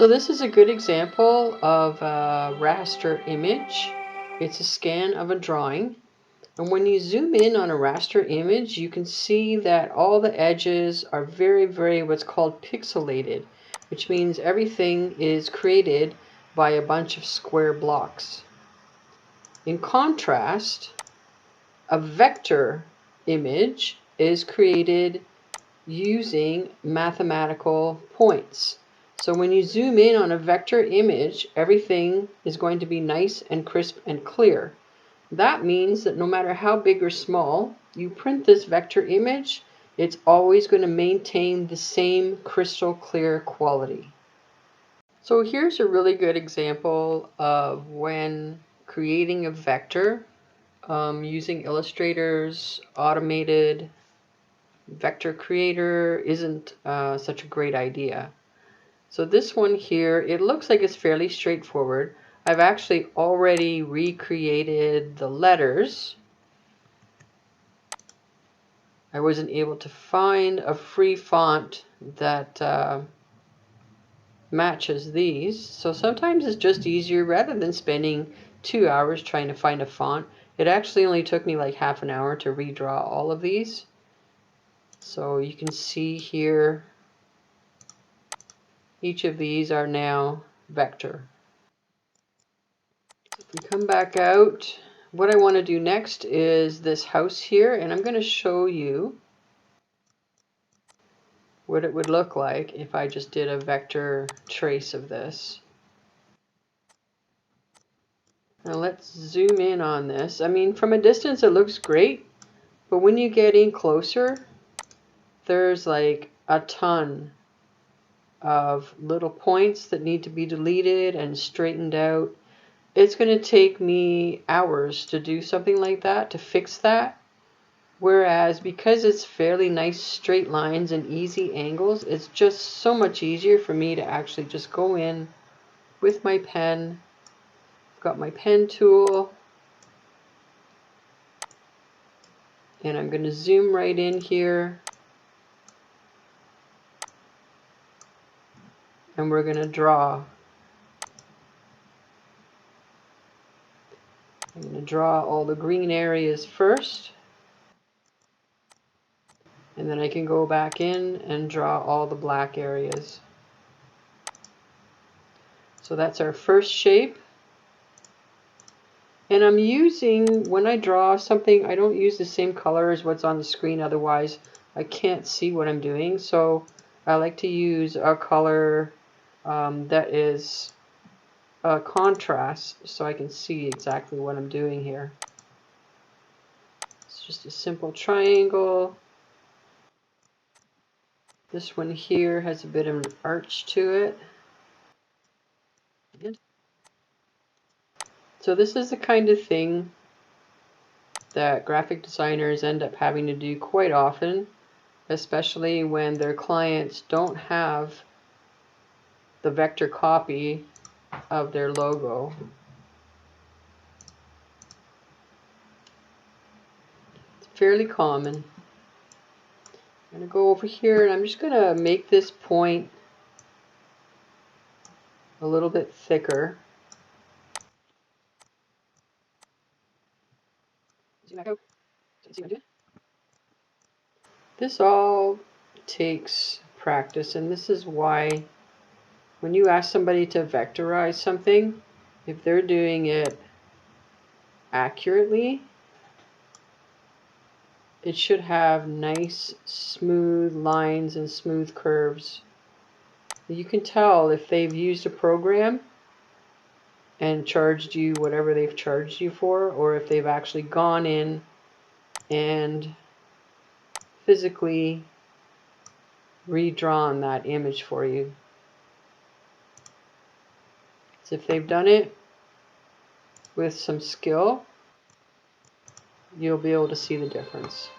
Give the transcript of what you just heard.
So this is a good example of a raster image. It's a scan of a drawing. And when you zoom in on a raster image, you can see that all the edges are very what's called pixelated, which means everything is created by a bunch of square blocks. In contrast, a vector image is created using mathematical points. So when you zoom in on a vector image, everything is going to be nice and crisp and clear. That means that no matter how big or small you print this vector image, it's always going to maintain the same crystal clear quality. So here's a really good example of when creating a vector using Illustrator's automated vector creator isn't such a great idea. So this one here, it looks like it's fairly straightforward. I've actually already recreated the letters. I wasn't able to find a free font that matches these. So sometimes it's just easier, rather than spending 2 hours trying to find a font. It actually only took me like half an hour to redraw all of these. So you can see here, each of these are now vector. If we come back out, what I want to do next is this house here, and I'm going to show you what it would look like if I just did a vector trace of this. Now let's zoom in on this. I mean, from a distance it looks great, but when you get in closer, there's like a ton of little points that need to be deleted and straightened out. It's going to take me hours to do something like that, to fix that. Whereas because it's fairly nice straight lines and easy angles, it's just so much easier for me to actually just go in with my pen. I've got my pen tool, and I'm going to zoom right in here, and we're going to draw. I'm going to draw all the green areas first, and then I can go back in and draw all the black areas. So that's our first shape. And I'm using, when I draw something, I don't use the same color as what's on the screen, otherwise I can't see what I'm doing. So I like to use a color that is a contrast, so I can see exactly what I'm doing here. It's just a simple triangle. This one here has a bit of an arch to it. So this is the kind of thing that graphic designers end up having to do quite often, especially when their clients don't have the vector copy of their logo. It's fairly common. I'm going to go over here and I'm just going to make this point a little bit thicker. This all takes practice, and this is why when you ask somebody to vectorize something, if they're doing it accurately, it should have nice smooth lines and smooth curves. You can tell if they've used a program and charged you whatever they've charged you for, or if they've actually gone in and physically redrawn that image for you. So if they've done it with some skill, you'll be able to see the difference.